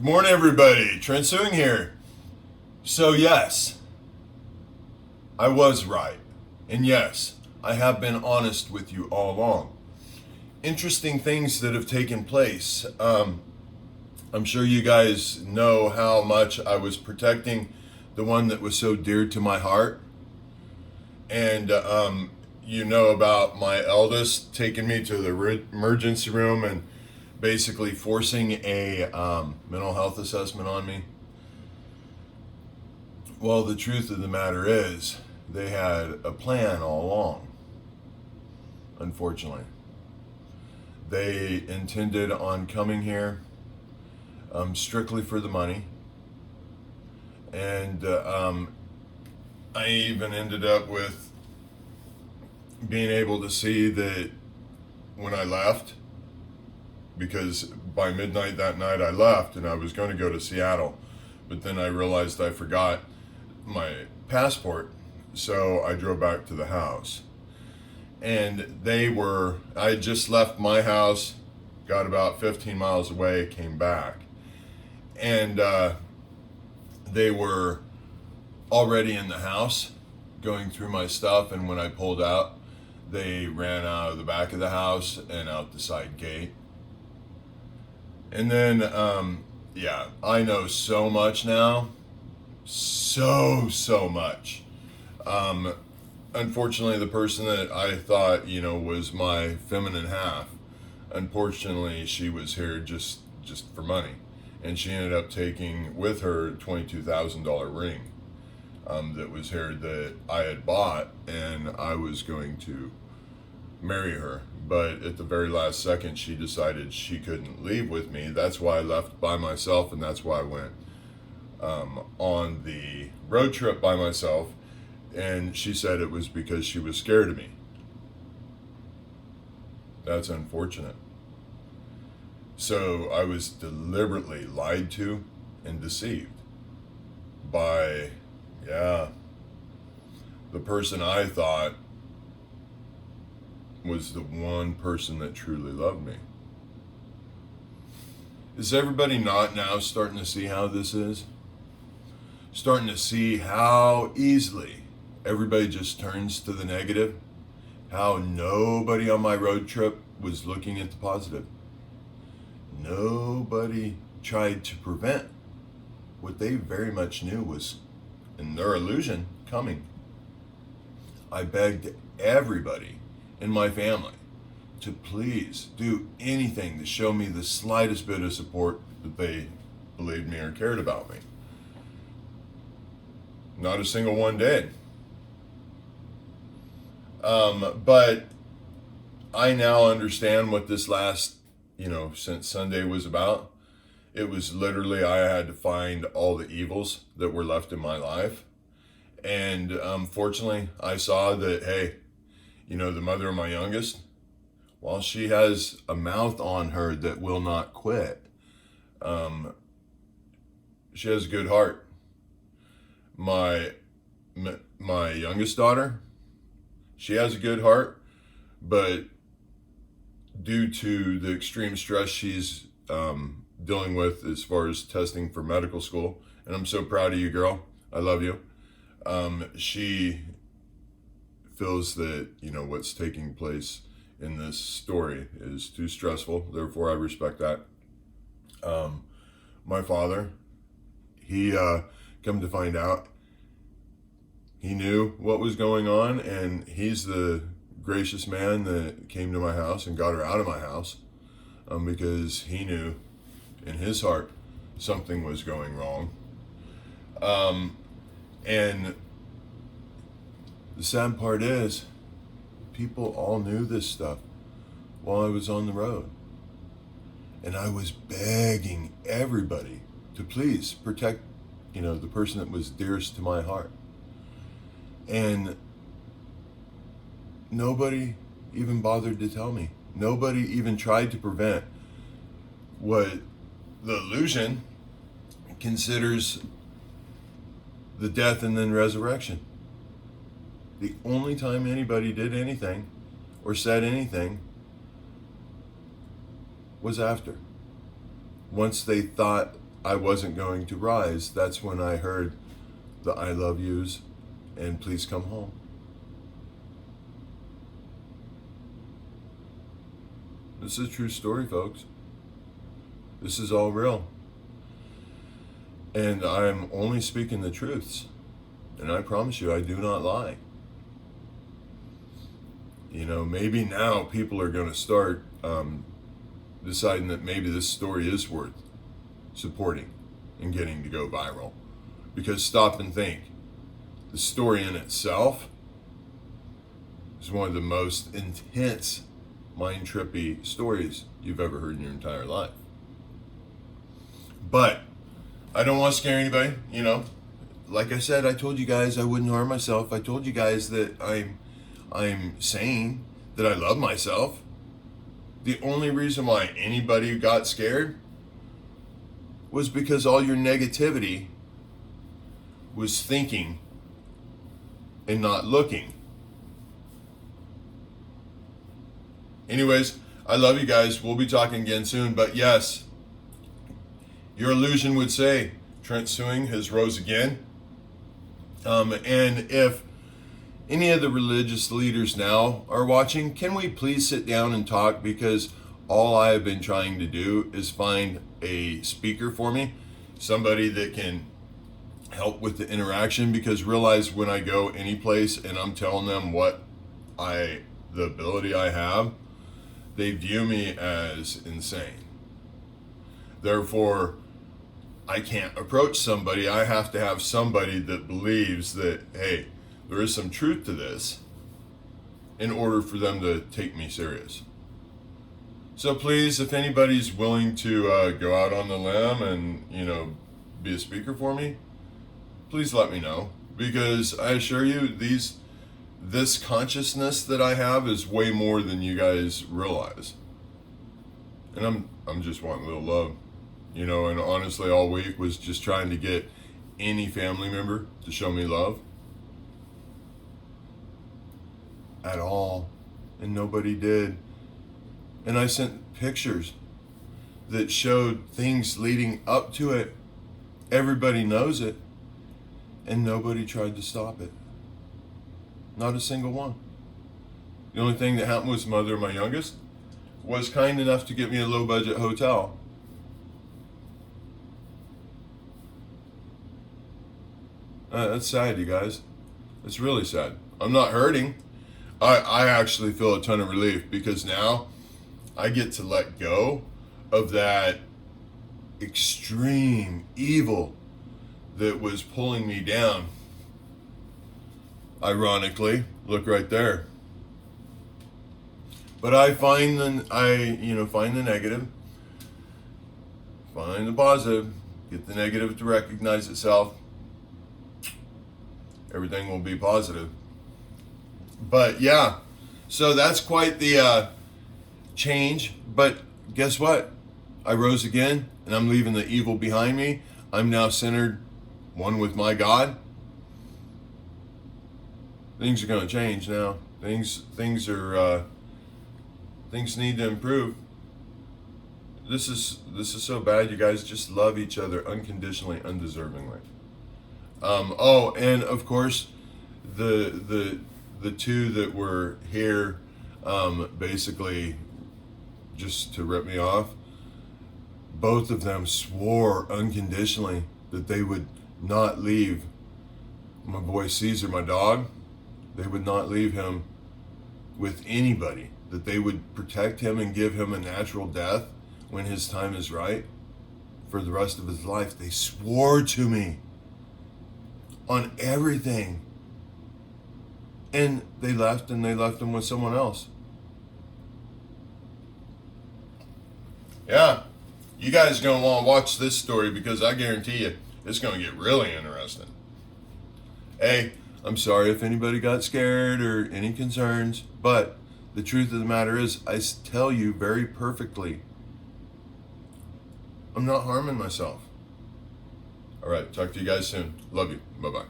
Good morning, everybody. Trent Suing here. So, yes, I was right. And yes, I have been honest with you all along. Interesting things that have taken place. I'm sure you guys know how much I was protecting the one that was so dear to my heart. And you know about my eldest taking me to the emergency room and basically forcing a mental health assessment on me. Well, the truth of the matter is, they had a plan all along, unfortunately. They intended on coming here strictly for the money. And I even ended up with being able to see that when I left, because by midnight that night I left and I was going to go to Seattle, but then I realized I forgot my passport, so I drove back to the house. And I had just left my house, got about 15 miles away, came back, and they were already in the house going through my stuff. And when I pulled out, they ran out of the back of the house and out the side gate. And then, I know so much now. So much. Unfortunately, the person that I thought, was my feminine half, unfortunately, she was here just for money. And she ended up taking with her a $22,000 ring that was here that I had bought, and I was going to marry her. But at the very last second, she decided she couldn't leave with me. That's why I left by myself, and that's why I went on the road trip by myself. And she said it was because she was scared of me. That's unfortunate. So I was deliberately lied to and deceived by, the person I thought was the one person that truly loved me. Is everybody not now starting to see how this is? Starting to see how easily everybody just turns to the negative? How nobody on my road trip was looking at the positive? Nobody tried to prevent what they very much knew was, in their illusion, coming. I begged everybody in my family to please do anything to show me the slightest bit of support that they believed me or cared about me. Not a single one did. But I now understand what this last, since Sunday was about. It was literally, I had to find all the evils that were left in my life. And fortunately, I saw that, hey, the mother of my youngest, while she has a mouth on her that will not quit, she has a good heart. My youngest daughter, she has a good heart, but due to the extreme stress she's dealing with as far as testing for medical school, and I'm so proud of you, girl, I love you, she feels that, what's taking place in this story is too stressful. Therefore, I respect that. My father, he, come to find out, he knew what was going on, and he's the gracious man that came to my house and got her out of my house, because he knew in his heart something was going wrong. And the sad part is, people all knew this stuff while I was on the road. And I was begging everybody to please protect, the person that was dearest to my heart. And nobody even bothered to tell me. Nobody even tried to prevent what the allusion considers the death and then resurrection. The only time anybody did anything or said anything was after. Once they thought I wasn't going to rise, that's when I heard the I love yous and please come home. This is a true story, folks. This is all real. And I'm only speaking the truths. And I promise you, I do not lie. You know, maybe now people are going to start deciding that maybe this story is worth supporting and getting to go viral. Because stop and think. The story in itself is one of the most intense, mind-trippy stories you've ever heard in your entire life. But I don't want to scare anybody, you know. Like I said, I told you guys I wouldn't harm myself. I told you guys that I'm saying that I love myself. The only reason why anybody got scared was because all your negativity was thinking and not looking. Anyways, I love you guys. We'll be talking again soon. But yes, your illusion would say Trent Suing has rose again. And if any of the religious leaders now are watching, can we please sit down and talk? Because all I have been trying to do is find a speaker for me, somebody that can help with the interaction. Because realize when I go any place and I'm telling them the ability I have, they view me as insane. Therefore, I can't approach somebody. I have to have somebody that believes that, hey, there is some truth to this in order for them to take me serious. So please, if anybody's willing to go out on the limb and, you know, be a speaker for me, please let me know. Because I assure you, this consciousness that I have is way more than you guys realize. And I'm just wanting a little love. You know, and honestly, all week was just trying to get any family member to show me love. At all. And nobody did. And I sent pictures that showed things leading up to it. Everybody knows it. And nobody tried to stop it. Not a single one. The only thing that happened was mother of my youngest was kind enough to get me a low-budget hotel. That's sad, you guys. It's really sad. I'm not hurting. I actually feel a ton of relief because now I get to let go of that extreme evil that was pulling me down. Ironically, look right there. But I find find the negative, find the positive, get the negative to recognize itself. Everything will be positive. But yeah, so that's quite the change. But guess what? I rose again, and I'm leaving the evil behind me. I'm now centered, one with my God. Things are going to change now. Things need to improve. This is so bad. You guys just love each other unconditionally, undeservingly. And of course, the two that were here, basically, just to rip me off. Both of them swore unconditionally that they would not leave my boy Caesar, my dog. They would not leave him with anybody. That they would protect him and give him a natural death when his time is right for the rest of his life. They swore to me on everything. And they left him with someone else. Yeah. You guys are going to want to watch this story because I guarantee you it's going to get really interesting. Hey, I'm sorry if anybody got scared or any concerns, but the truth of the matter is, I tell you very perfectly, I'm not harming myself. All right, talk to you guys soon. Love you. Bye-bye.